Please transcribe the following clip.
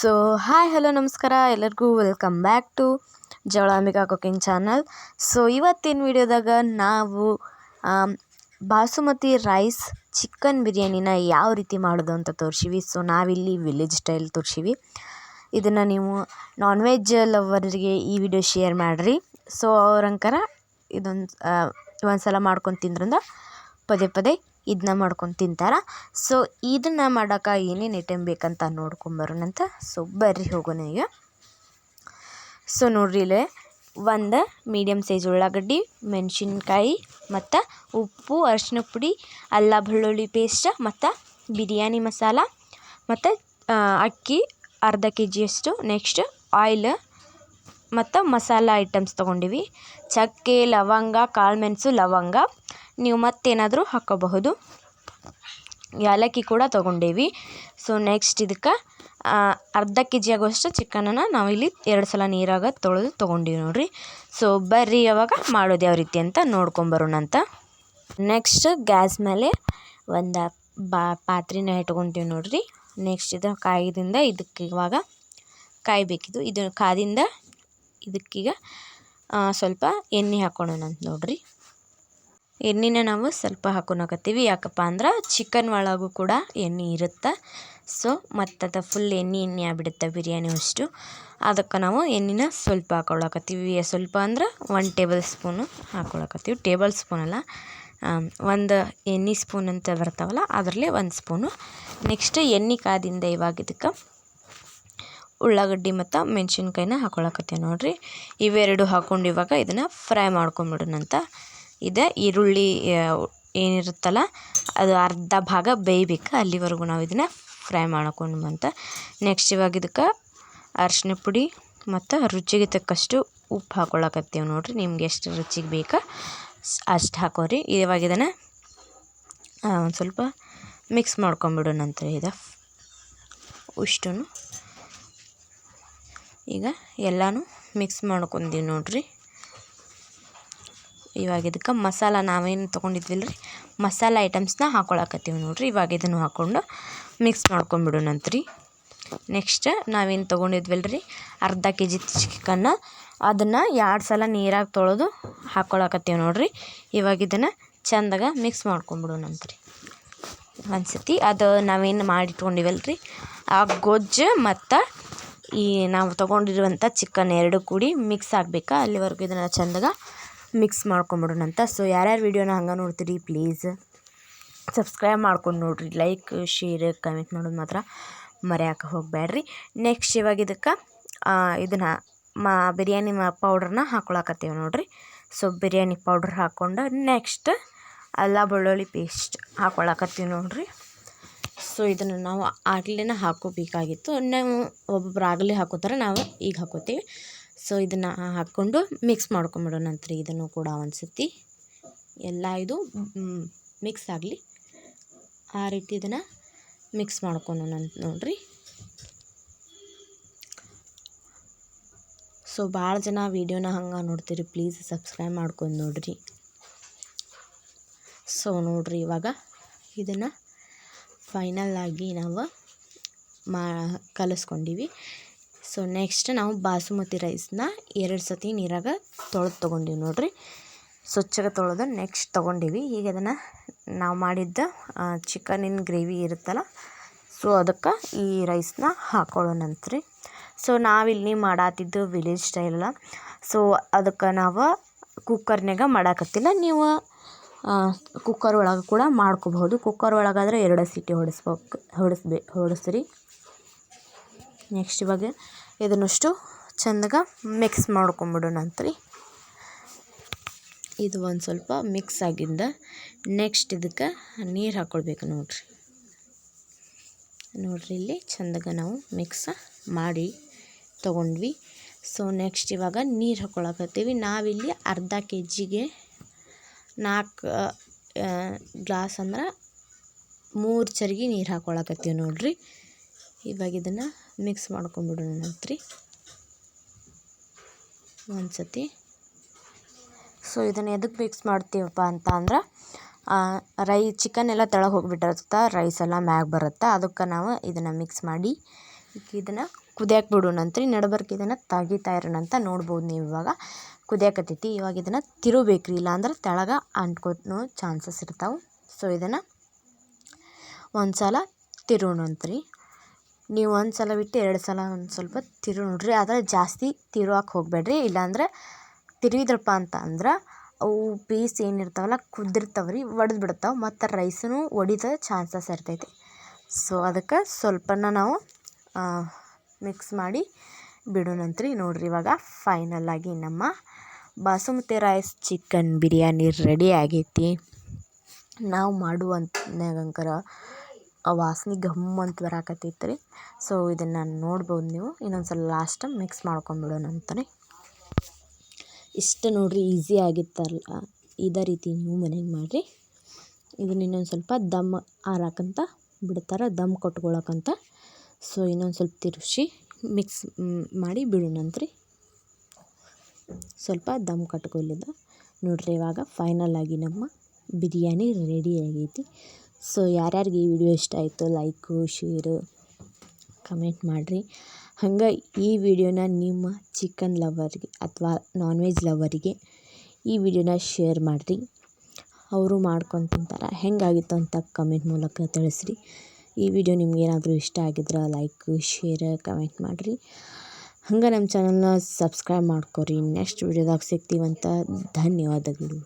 So hi hello ನಮಸ್ಕಾರ ಎಲ್ಲರಿಗೂ welcome back to Javalambika cooking channel. So ಇವತ್ತಿನ ವಿಡಿಯೋದಾಗ ನಾವು ಬಾಸುಮತಿ ರೈಸ್ ಚಿಕನ್ ಬಿರಿಯಾನಿನ ಯಾವ ರೀತಿ ಮಾಡೋದು ಅಂತ ತೋರಿಸಿವಿ. ಸೊ ನಾವಿಲ್ಲಿ ವಿಲೇಜ್ ಸ್ಟೈಲ್ ತೋರಿಸಿವಿ. ಇದನ್ನು ನೀವು ನಾನ್ ವೆಜ್ ಲವರಿಗೆ ಈ ವಿಡಿಯೋ ಶೇರ್ ಮಾಡಿರಿ. ಸೊ ಅವ್ರಂಕರ ಒಂದು ಸಲ ಮಾಡ್ಕೊಂಡು ತಿಂದ್ರಂದ್ರೆ ಪದೇ ಪದೇ ಇದನ್ನ ಮಾಡ್ಕೊಂಡು ತಿಂತಾರೆ. ಸೊ ಇದನ್ನು ಮಾಡೋಕೆ ಏನೇನು ಐಟಮ್ ಬೇಕಂತ ನೋಡ್ಕೊಂಬರೋಣಂತ. ಸೊ ಬರ್ರಿ ಹೋಗೋಣ ಈಗ. ಸೊ ನೋಡ್ರಿ ಇಲ್ಲೇ ಒಂದು ಮೀಡಿಯಮ್ ಸೈಜ್ ಉಳ್ಳಾಗಡ್ಡಿ, ಮೆಣಸಿನ್ಕಾಯಿ ಮತ್ತು ಉಪ್ಪು, ಅರಿಶಿನ ಪುಡಿ, ಅಲ್ಲ ಬೆಳ್ಳುಳ್ಳಿ ಪೇಸ್ಟ್ ಮತ್ತು ಬಿರಿಯಾನಿ ಮಸಾಲ ಮತ್ತು ಅಕ್ಕಿ ಅರ್ಧ kg. ನೆಕ್ಸ್ಟ್ ಆಯಿಲ್ ಮತ್ತು ಮಸಾಲ ಐಟಮ್ಸ್ ತೊಗೊಂಡಿವಿ. ಚಕ್ಕೆ, ಲವಂಗ, ಕಾಳುಮೆಣಸು, ಲವಂಗ, ನೀವು ಮತ್ತೇನಾದರೂ ಹಾಕ್ಕೋಬಹುದು. ಏಲಕ್ಕಿ ಕೂಡ ತೊಗೊಂಡೇವಿ. ಸೊ ನೆಕ್ಸ್ಟ್ ಇದಕ್ಕೆ ಅರ್ಧ kg ಆಗುವಷ್ಟು ಚಿಕನನ್ನು ನಾವಿಲ್ಲಿ 2 ಸಲ ನೀರಾಗ ತೊಳೆದು ತೊಗೊಂಡಿವಿ ನೋಡ್ರಿ. ಸೊ ಬರ್ರಿ ಯಾವಾಗ ಮಾಡೋದು ಯಾವ ರೀತಿ ಅಂತ ನೋಡ್ಕೊಂಬರೋಣಂತ. ನೆಕ್ಸ್ಟ್ ಗ್ಯಾಸ್ ಮೇಲೆ ಒಂದು ಪಾತ್ರೆನ ಇಟ್ಕೊತೀವಿ ನೋಡ್ರಿ. ನೆಕ್ಸ್ಟ್ ಇದು ಕಾಯ್ದಿಂದ ಇದಕ್ಕೆ ಇವಾಗ ಕಾಯಬೇಕಿದು. ಇದು ಕಾದಿಂದ ಇದಕ್ಕೀಗ ಸ್ವಲ್ಪ ಎಣ್ಣೆ ಹಾಕ್ಕೊಳ್ಳೋಣ ಅಂತ ನೋಡ್ರಿ. ಎಣ್ಣೆನ ನಾವು ಸ್ವಲ್ಪ ಹಾಕ್ಕೊಳಕತ್ತೀವಿ. ಯಾಕಪ್ಪ ಅಂದ್ರೆ ಚಿಕನ್ ಒಳಗೂ ಕೂಡ ಎಣ್ಣೆ ಇರುತ್ತೆ. ಸೊ ಮತ್ತು ಫುಲ್ ಎಣ್ಣೆ ಆಗಿಬಿಡುತ್ತೆ ಬಿರಿಯಾನಿ ಅಷ್ಟು. ಅದಕ್ಕೆ ನಾವು ಎಣ್ಣೆನ ಸ್ವಲ್ಪ ಹಾಕ್ಕೊಳಕತ್ತೀವಿ. ಸ್ವಲ್ಪ ಅಂದ್ರೆ 1 ಟೇಬಲ್ ಸ್ಪೂನು ಹಾಕ್ಕೊಳಕತ್ತೀವಿ. ಟೇಬಲ್ ಸ್ಪೂನ್ ಅಲ್ಲ, ಒಂದು ಎಣ್ಣೆ ಸ್ಪೂನ್ ಅಂತ ಬರ್ತಾವಲ್ಲ ಅದರಲ್ಲೇ 1 ಸ್ಪೂನು. ನೆಕ್ಸ್ಟ್ ಎಣ್ಣೆ ಕಾದಿಂದ ಇವಾಗ ಇದಕ್ಕೆ ಉಳ್ಳಾಗಡ್ಡಿ ಮತ್ತು ಮೆಣಸಿನ್ಕಾಯಿನ ಹಾಕ್ಕೊಳಕತ್ತೀವಿ ನೋಡ್ರಿ. ಇವೆರಡು ಹಾಕ್ಕೊಂಡು ಇವಾಗ ಇದನ್ನು ಫ್ರೈ ಮಾಡ್ಕೊಂಬಿಡೋಣಂತ. ಇದು ಈರುಳ್ಳಿ ಏನಿರುತ್ತಲ್ಲ ಅದು ಅರ್ಧ ಭಾಗ ಬೇಯಬೇಕು, ಅಲ್ಲಿವರೆಗೂ ನಾವು ಇದನ್ನು ಫ್ರೈ ಮಾಡ್ಕೊಂಡು ಅಂತ. ನೆಕ್ಸ್ಟ್ ಇವಾಗ ಇದಕ್ಕೆ ಅರಿಶಿನ ಪುಡಿ ಮತ್ತು ರುಚಿಗೆ ತಕ್ಕಷ್ಟು ಉಪ್ಪು ಹಾಕ್ಕೊಳಕತ್ತೀವಿ ನೋಡ್ರಿ. ನಿಮ್ಗೆ ಎಷ್ಟು ರುಚಿಗೆ ಬೇಕಾ ಅಷ್ಟು ಹಾಕೋರಿ. ಇವಾಗ ಇದನ್ನು ಒಂದು ಸ್ವಲ್ಪ ಮಿಕ್ಸ್ ಮಾಡ್ಕೊಂಬಿಡೋಣಂತ. ಇದು ಇಷ್ಟು ಈಗ ಎಲ್ಲನೂ ಮಿಕ್ಸ್ ಮಾಡ್ಕೊಂಡೀವಿ ನೋಡ್ರಿ. ಇವಾಗ ಇದಕ್ಕೆ ಮಸಾಲ ನಾವೇನು ತೊಗೊಂಡಿದ್ವಿಲ್ಲ ರೀ, ಮಸಾಲ ಐಟಮ್ಸ್ನ ಹಾಕ್ಕೊಳಕತ್ತೀವಿ ನೋಡ್ರಿ. ಇವಾಗ ಇದನ್ನು ಹಾಕ್ಕೊಂಡು ಮಿಕ್ಸ್ ಮಾಡ್ಕೊಂಬಿಡೋಣಂತ್ರಿ. ನೆಕ್ಸ್ಟ್ ನಾವೇನು ತೊಗೊಂಡಿದ್ವಿಲ್ಲ ರೀ ಅರ್ಧ kg ಚಿಕನ್ನ, ಅದನ್ನು 2 ಸಲ ನೀರಾಗ ತೊಳೆದು ಹಾಕ್ಕೊಳಕತ್ತೀವಿ ನೋಡ್ರಿ. ಇವಾಗ ಇದನ್ನು ಚೆಂದಾಗ ಮಿಕ್ಸ್ ಮಾಡ್ಕೊಂಬಿಡೋಣಂತ್ರಿ ಒಂದು ಸತಿ. ಅದು ನಾವೇನು ಮಾಡಿಟ್ಕೊಂಡಿವಲ್ಲ ರೀ ಆ ಗೊಜ್ಜು ಮತ್ತು ಈ ನಾವು ತೊಗೊಂಡಿರುವಂಥ ಚಿಕನ್ ಎರಡು ಕೂಡಿ ಮಿಕ್ಸ್ ಆಗಬೇಕಾ, ಅಲ್ಲಿವರೆಗೂ ಇದನ್ನು ಚೆಂದಾಗ ಮಿಕ್ಸ್ ಮಾಡ್ಕೊಂಬಿಡೋಣಂತ. ಸೊ ಯಾರ್ಯಾರು ವೀಡಿಯೋನ ಹಂಗೆ ನೋಡ್ತೀರಿ ಪ್ಲೀಸ್ ಸಬ್ಸ್ಕ್ರೈಬ್ ಮಾಡ್ಕೊಂಡು ನೋಡಿರಿ. ಲೈಕ್, ಶೇರ್, ಕಮೆಂಟ್ ಮಾಡೋದು ಮಾತ್ರ ಮರೆಯೋಕೆ ಹೋಗಬೇಡ್ರಿ. ನೆಕ್ಸ್ಟ್ ಇವಾಗ ಇದಕ್ಕೆ ಇದನ್ನು ಬಿರಿಯಾನಿ ಪೌಡ್ರನ್ನ ಹಾಕ್ಕೊಳಕತ್ತೀವಿ ನೋಡ್ರಿ. ಸೊ ಬಿರಿಯಾನಿ ಪೌಡ್ರ್ ಹಾಕ್ಕೊಂಡು ನೆಕ್ಸ್ಟ್ ಅಲ್ಲ ಬೆಳ್ಳುಳ್ಳಿ ಪೇಸ್ಟ್ ಹಾಕ್ಕೊಳಕತ್ತೀವಿ ನೋಡ್ರಿ. ಸೊ ಇದನ್ನು ನಾವು ಆಗಲೇ ಹಾಕ್ಕೋಬೇಕಾಗಿತ್ತು. ನಾವು ಒಬ್ಬೊಬ್ರು ಆಗಲೇ ಹಾಕೋತಾರೆ, ನಾವು ಈಗ ಹಾಕ್ಕೋತೀವಿ. ಸೊ ಇದನ್ನು ಹಾಕ್ಕೊಂಡು ಮಿಕ್ಸ್ ಮಾಡ್ಕೊಂಬಿಡೋಣಂತ್ರಿ. ಇದನ್ನು ಕೂಡ ಒಂದು ಸತಿ ಎಲ್ಲ ಇದು ಮಿಕ್ಸ್ ಆಗಲಿ ಆ ರೀತಿ ಇದನ್ನು ಮಿಕ್ಸ್ ಮಾಡ್ಕೊಳ್ಳೋಣಂತ ನೋಡ್ರಿ. ಸೊ ಭಾಳ ಜನ ವೀಡಿಯೋನ ಹಂಗೆ ನೋಡ್ತೀರಿ, ಪ್ಲೀಸ್ ಸಬ್ಸ್ಕ್ರೈಬ್ ಮಾಡ್ಕೊಂಡು ನೋಡ್ರಿ. ಸೊ ನೋಡ್ರಿ ಇವಾಗ ಇದನ್ನು ಫೈನಲ್ ಆಗಿ ನಾವು ಕಲಿಸ್ಕೊಂಡಿವಿ. ಸೊ ನೆಕ್ಸ್ಟ್ ನಾವು ಬಾಸುಮತಿ ರೈಸ್ನ 2 ಸತಿ ನೀರಾಗ ತೊಗೊಂಡಿವಿ ನೋಡ್ರಿ. ಸ್ವಚ್ಛಗೆ ತೊಳೆದು ನೆಕ್ಸ್ಟ್ ತೊಗೊಂಡಿವಿ. ಈಗ ಅದನ್ನು ನಾವು ಮಾಡಿದ್ದ ಚಿಕನಿನ ಗ್ರೇವಿ ಇರುತ್ತಲ್ಲ, ಸೊ ಅದಕ್ಕೆ ಈ ರೈಸ್ನ ಹಾಕ್ಕೊಳ್ಳೋಣಂತ್ರಿ. ಸೊ ನಾವಿಲ್ಲಿ ಮಾಡಾತಿದ್ದು ವಿಲೇಜ್ ಸ್ಟೈಲಲ್ಲ, ಸೊ ಅದಕ್ಕೆ ನಾವು ಕುಕ್ಕರ್ನಾಗ ಮಾಡಾಕತ್ತಿಲ್ಲ. ನೀವು ಕುಕ್ಕರ್ ಒಳಗೆ ಕೂಡ ಮಾಡ್ಕೋಬಹುದು. ಕುಕ್ಕರ್ ಒಳಗಾದರೆ 2 ಸೀಟಿ ಹೊಡಿಸ್ರಿ. ನೆಕ್ಸ್ಟ್ ಇವಾಗ ಇದನ್ನಷ್ಟು ಚೆಂದಾಗ ಮಿಕ್ಸ್ ಮಾಡ್ಕೊಂಬಿಡೋಣಂತ್ರಿ. ಇದು ಒಂದು ಸ್ವಲ್ಪ ಮಿಕ್ಸ್ ಆಗಿಂದ ನೆಕ್ಸ್ಟ್ ಇದಕ್ಕೆ ನೀರು ಹಾಕ್ಕೊಳ್ಬೇಕು ನೋಡ್ರಿ. ಇಲ್ಲಿ ಚೆಂದಾಗ ನಾವು ಮಿಕ್ಸ್ ಮಾಡಿ ತೊಗೊಂಡ್ವಿ. ಸೊ ನೆಕ್ಸ್ಟ್ ಇವಾಗ ನೀರು ಹಾಕ್ಕೊಳಕತ್ತೀವಿ. ನಾವಿಲ್ಲಿ ಅರ್ಧ kgಗೆ 4 ಗ್ಲಾಸ್ ಅಂದ್ರೆ 3 ಚರಿಗೆ ನೀರು ಹಾಕ್ಕೊಳಕತ್ತೀವಿ ನೋಡ್ರಿ. ಇವಾಗ ಇದನ್ನು ಮಿಕ್ಸ್ ಮಾಡ್ಕೊಂಬಿಡೋಣಂತ್ರಿ ಒಂದು ಸತಿ. ಸೊ ಇದನ್ನು ಎದಕ್ಕೆ ಮಿಕ್ಸ್ ಮಾಡ್ತೀವಪ್ಪ ಅಂತ ಅಂದ್ರೆ ಚಿಕನ್ ಎಲ್ಲ ತೆಳಗೆ ಹೋಗಿಬಿಟ್ಟಿರುತ್ತೆ, ರೈಸ್ ಎಲ್ಲ ಮ್ಯಾಗ ಬರುತ್ತೆ. ಅದಕ್ಕೆ ನಾವು ಇದನ್ನು ಮಿಕ್ಸ್ ಮಾಡಿ ಇದನ್ನು ಕುದಿಯಕ್ಕೆ ಬಿಡೋಣಂತ್ರಿ. ನಡ್ಬರ್ಕ್ ಇದನ್ನು ತೆಗಿತಾ ಇರೋಣಂತ ನೋಡ್ಬೋದು ನೀವು. ಇವಾಗ ಕುದಿಯಕತ್ತೈತಿ. ಇವಾಗ ಇದನ್ನು ತಿರುಬೇಕ್ರಿ, ಇಲ್ಲಾಂದ್ರೆ ತೆಳಗೆ ಅಂಟ್ಕೊನೋ ಚಾನ್ಸಸ್ ಇರ್ತಾವೆ. ಸೊ ಇದನ್ನು ಒಂದು ಸಲ ತಿರುವಣಂತ್ರಿ. ನೀವು ಒಂದು ಸಲ ಬಿಟ್ಟು 2 ಸಲ ಒಂದು ಸ್ವಲ್ಪ ತಿರು ನೋಡ್ರಿ. ಆದರೆ ಜಾಸ್ತಿ ತಿರುವಕ್ಕೆ ಹೋಗಬೇಡ್ರಿ, ಇಲ್ಲಾಂದ್ರೆ ತಿರುವಿದ್ರಪ್ಪ ಅಂದ್ರೆ ಅವು ಪೀಸ್ ಏನಿರ್ತಾವಲ್ಲ ಕುದ್ದಿರ್ತಾವ್ರಿ, ಒಡೆದು ಬಿಡ್ತಾವೆ, ಮತ್ತು ರೈಸೂ ಒಡಿದ ಚಾನ್ಸಸ್ ಇರ್ತೈತಿ. ಸೊ ಅದಕ್ಕೆ ಸ್ವಲ್ಪನ ನಾವು ಮಿಕ್ಸ್ ಮಾಡಿ ಬಿಡೋಣಂತ್ರಿ. ನೋಡ್ರಿ ಇವಾಗ ಫೈನಲ್ಲಾಗಿ ನಮ್ಮ basmati rice chicken biryani ready ಆಗೈತಿ. ನಾವು ಮಾಡುವಂತನಾಗಂಕರ ವಾಸನೆ ಘಮ್ ಅಂತ ಬರಾಕತ್ತೈತೆ ರೀ. ಸೊ ಇದನ್ನು ನೋಡ್ಬೋದು ನೀವು. ಇನ್ನೊಂದು ಸಲ ಲಾಸ್ಟ್ ಮಿಕ್ಸ್ ಮಾಡ್ಕೊಂಬಿಡೋಣಂತಾನೆ. ಇಷ್ಟು ನೋಡ್ರಿ, ಈಸಿ ಆಗಿತ್ತಲ್ಲ. ಇದೇ ರೀತಿ ನೀವು ಮನೆಗೆ ಮಾಡಿರಿ. ಇದನ್ನ ಇನ್ನೊಂದು ಸ್ವಲ್ಪ ದಮ್ ಆರಾಕಂತ ಬಿಡ್ತಾರೆ, ದಮ್ ಕೊಟ್ಕೊಳಕ್ಕಂತ. ಸೊ ಇನ್ನೊಂದು ಸ್ವಲ್ಪ ತಿರುಗಿಸಿ ಮಿಕ್ಸ್ ಮಾಡಿ ಬಿಡೋಣಂತ್ರಿ. ಸ್ವಲ್ಪ ದಮ್ ಕಟ್ಕೊಲಿದ ನೋಡ್ರಿ. ಇವಾಗ ಫೈನಲ್ಲಾಗಿ ನಮ್ಮ ಬಿರಿಯಾನಿ ರೆಡಿ ಆಗೈತಿ. ಸೊ ಯಾರ್ಯಾರಿಗೆ ಈ ವಿಡಿಯೋ ಇಷ್ಟ ಆಯಿತು ಲೈಕು, ಶೇರು, ಕಮೆಂಟ್ ಮಾಡಿರಿ. ಹಂಗೆ ಈ ವಿಡಿಯೋನ ನಿಮ್ಮ ಚಿಕನ್ ಲವರ್ಗೆ ಅಥವಾ ನಾನ್ ವೆಜ್ ಲವರಿಗೆ ಈ ವಿಡಿಯೋನ ಶೇರ್ ಮಾಡಿರಿ. ಅವರು ಮಾಡ್ಕೊಂಡು ತಿಂತಾರೆ. ಹೆಂಗಾಗಿತ್ತು ಅಂತ ಕಮೆಂಟ್ ಮೂಲಕ ತಿಳಿಸ್ರಿ. ಈ ವಿಡಿಯೋ ನಿಮ್ಗೇನಾದರೂ ಇಷ್ಟ ಆಗಿದ್ರೆ ಲೈಕ್, ಶೇರ್, ಕಮೆಂಟ್ ಮಾಡಿರಿ. ಹಂಗೆ ನಮ್ಮ ಚಾನಲ್ನ ಸಬ್ಸ್ಕ್ರೈಬ್ ಮಾಡ್ಕೊರಿ. ನೆಕ್ಸ್ಟ್ ವಿಡಿಯೋದಾಗ ಸಿಗ್ತೀವಂತ. ಧನ್ಯವಾದಗಳು.